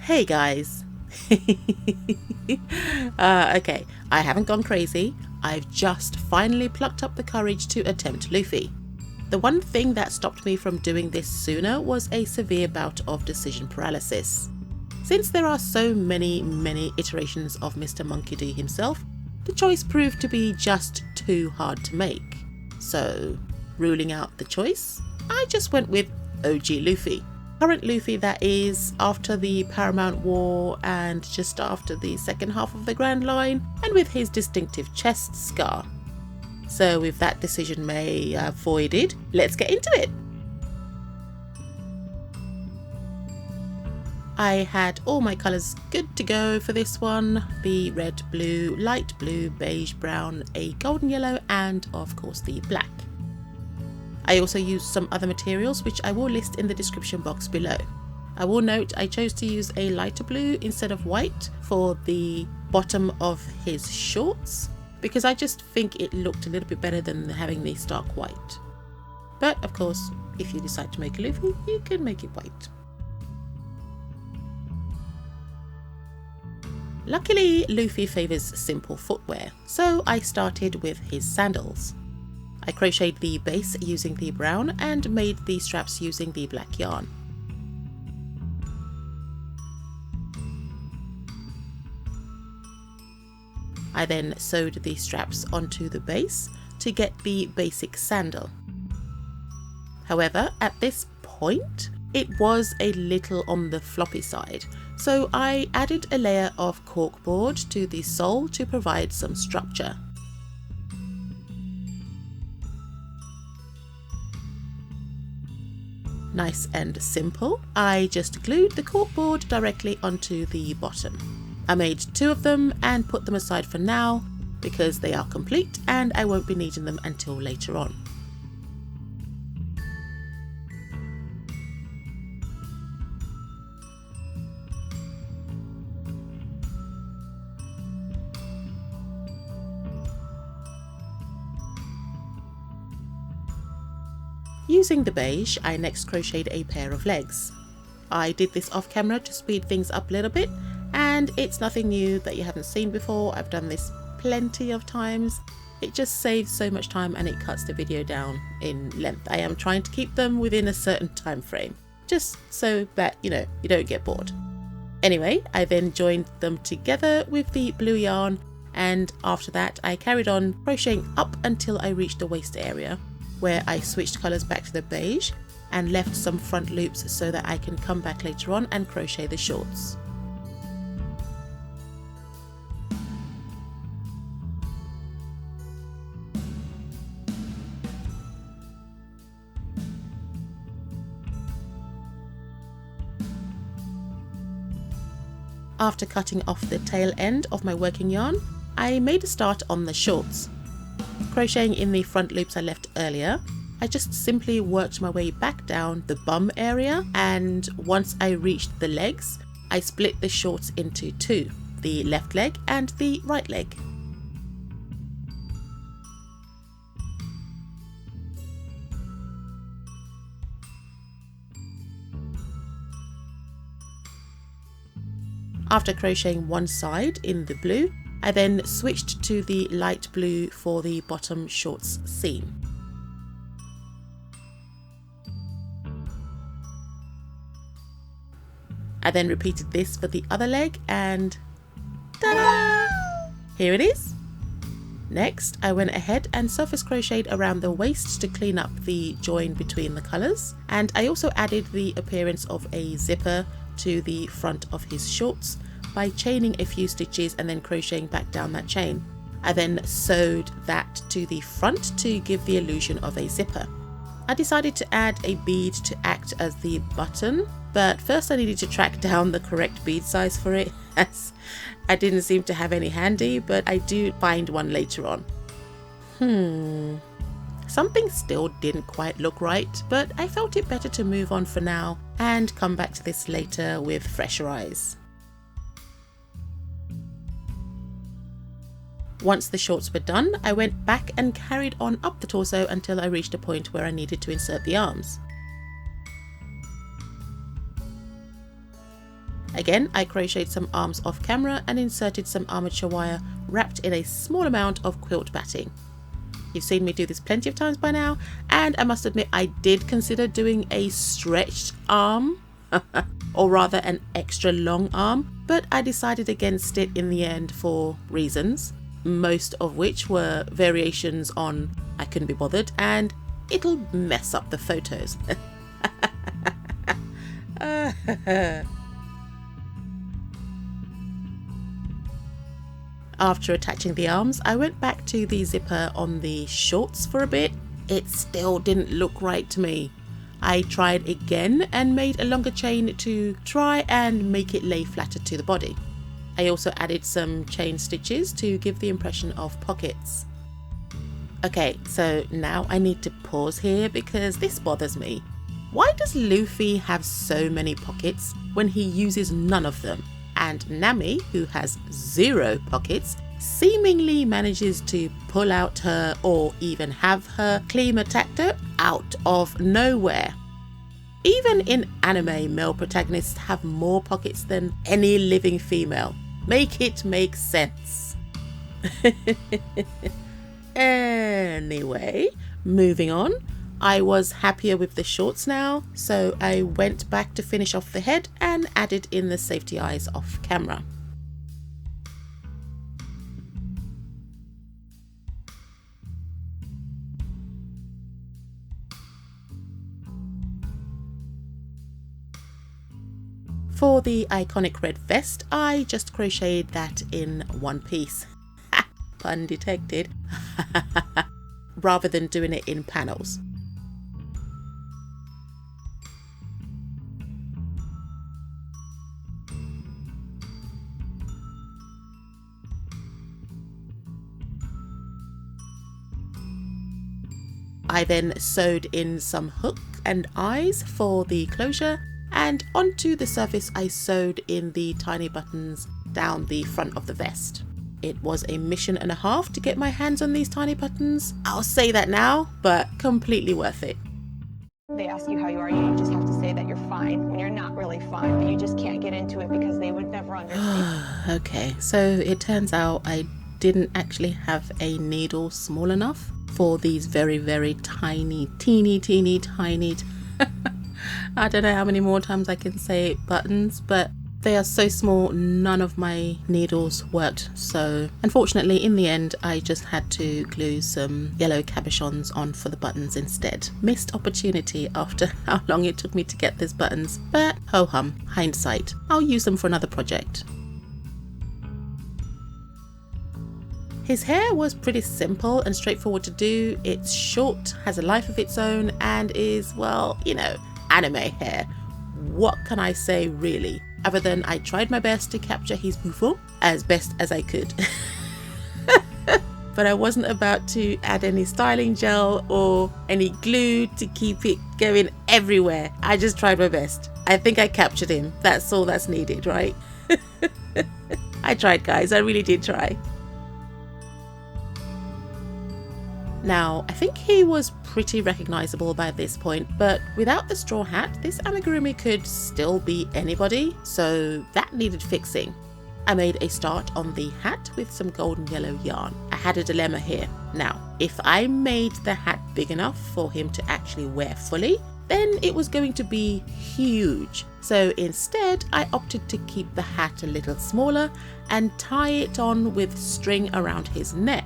Hey guys! Okay, I haven't gone crazy. I've just finally plucked up the courage to attempt Luffy. The one thing that stopped me from doing this sooner was a severe bout of decision paralysis. Since there are so many iterations of Mr. Monkey D himself, the choice proved to be just too hard to make. So, ruling out the choice, I just went with OG Luffy. Current Luffy, that is, after the Paramount War and just after the second half of the Grand Line, and with his distinctive chest scar. So with that decision voided, let's get into it! I had all my colours good to go for this one: the red, blue, light blue, beige, brown, a golden yellow, and of course the black. I also used some other materials which I will list in the description box below. I will note I chose to use a lighter blue instead of white for the bottom of his shorts because I just think it looked a little bit better than having the stark white. But of course, if you decide to make a Luffy, you can make it white. Luckily, Luffy favours simple footwear, so I started with his sandals. I crocheted the base using the brown and made the straps using the black yarn. I then sewed the straps onto the base to get the basic sandal. However, at this point, it was a little on the floppy side, so I added a layer of corkboard to the sole to provide some structure. Nice and simple, I just glued the corkboard directly onto the bottom. I made 2 of them and put them aside for now because they are complete and I won't be needing them until later on. Using the beige, I next crocheted a pair of legs. I did this off camera to speed things up a little bit, and it's nothing new that you haven't seen before. I've done this plenty of times. It just saves so much time and it cuts the video down in length. I am trying to keep them within a certain time frame, just so that, you don't get bored. Anyway, I then joined them together with the blue yarn, and after that I carried on crocheting up until I reached the waist area, where I switched colours back to the beige and left some front loops so that I can come back later on and crochet the shorts. After cutting off the tail end of my working yarn, I made a start on the shorts. Crocheting in the front loops I left earlier, I just simply worked my way back down the bum area, and once I reached the legs, I split the shorts into 2, the left leg and the right leg. After crocheting one side in the blue, I then switched to the light blue for the bottom shorts seam. I then repeated this for the other leg and ta-da! Here it is! Next, I went ahead and surface crocheted around the waist to clean up the join between the colours, and I also added the appearance of a zipper to the front of his shorts by chaining a few stitches and then crocheting back down that chain. I then sewed that to the front to give the illusion of a zipper. I decided to add a bead to act as the button, but first I needed to track down the correct bead size for it, as I didn't seem to have any handy, but I do find one later on. Something still didn't quite look right, but I felt it better to move on for now and come back to this later with fresher eyes. Once the shorts were done, I went back and carried on up the torso until I reached a point where I needed to insert the arms. Again, I crocheted some arms off camera and inserted some armature wire wrapped in a small amount of quilt batting. You've seen me do this plenty of times by now, and I must admit I did consider doing a stretched arm, or rather an extra long arm, but I decided against it in the end for reasons, most of which were variations on I couldn't be bothered and it'll mess up the photos. After attaching the arms, I went back to the zipper on the shorts for a bit. It still didn't look right to me. I tried again and made a longer chain to try and make it lay flatter to the body. I also added some chain stitches to give the impression of pockets. Okay, so now I need to pause here because this bothers me. Why does Luffy have so many pockets when he uses none of them? And Nami, who has 0 pockets, seemingly manages to pull out her or even have her claim attacked her out of nowhere. Even in anime, male protagonists have more pockets than any living female. Make it make sense. Anyway, moving on. I was happier with the shorts now, so I went back to finish off the head and added in the safety eyes off camera. For the iconic red vest, I just crocheted that in one piece. Pun detected. Rather than doing it in panels. I then sewed in some hook and eyes for the closure, and onto the surface I sewed in the tiny buttons down the front of the vest. It was a mission and a half to get my hands on these tiny buttons. I'll say that now, but completely worth it. They ask you how you are, you just have to say that you're fine when you're not really fine, but you just can't get into it because they would never understand. Okay, so it turns out I didn't actually have a needle small enough for these very, very tiny, teeny tiny I don't know how many more times I can say buttons, but they are so small none of my needles worked. So unfortunately in the end I just had to glue some yellow cabochons on for the buttons instead. Missed opportunity after how long it took me to get these buttons, but ho hum, hindsight. I'll use them for another project. His hair was pretty simple and straightforward to do. It's short, has a life of its own, and is, well, you know, anime hair. What can I say really? Other than I tried my best to capture his bouffant as best as I could. But I wasn't about to add any styling gel or any glue to keep it going everywhere. I just tried my best. I think I captured him. That's all that's needed, right? I tried, guys. I really did try. Now, I think he was pretty recognizable by this point, but without the straw hat, this amigurumi could still be anybody, so that needed fixing. I made a start on the hat with some golden yellow yarn. I had a dilemma here. Now, if I made the hat big enough for him to actually wear fully, then it was going to be huge. So instead, I opted to keep the hat a little smaller and tie it on with string around his neck,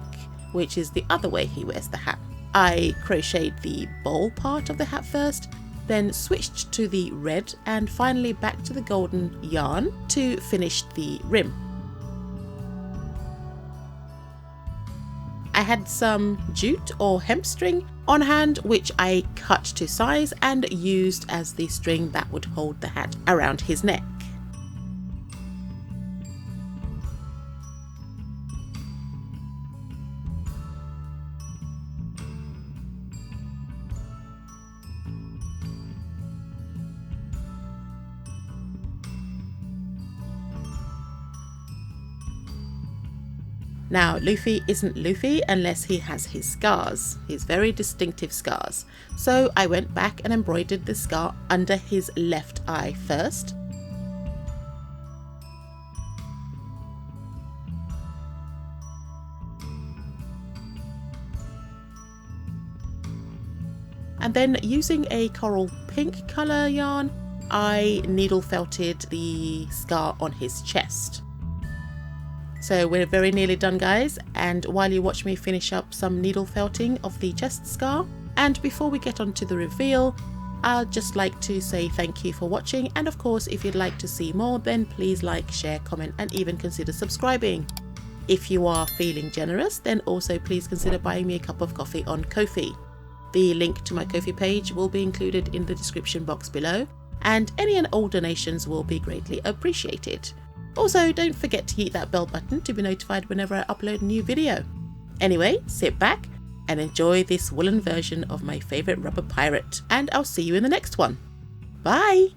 which is the other way he wears the hat. I crocheted the bowl part of the hat first, then switched to the red and finally back to the golden yarn to finish the rim. I had some jute or hemp string on hand, which I cut to size and used as the string that would hold the hat around his neck. Now, Luffy isn't Luffy unless he has his scars, his very distinctive scars. So I went back and embroidered the scar under his left eye first. And then using a coral pink colour yarn, I needle felted the scar on his chest. So we're very nearly done, guys, and while you watch me finish up some needle felting of the chest scar, and before we get on to the reveal, I'd just like to say thank you for watching, and of course if you'd like to see more, then please like, share, comment and even consider subscribing. If you are feeling generous, then also please consider buying me a cup of coffee on Ko-fi. The link to my Ko-fi page will be included in the description box below, and any and all donations will be greatly appreciated. Also, don't forget to hit that bell button to be notified whenever I upload a new video. Anyway, sit back and enjoy this woolen version of my favourite rubber pirate, and I'll see you in the next one. Bye!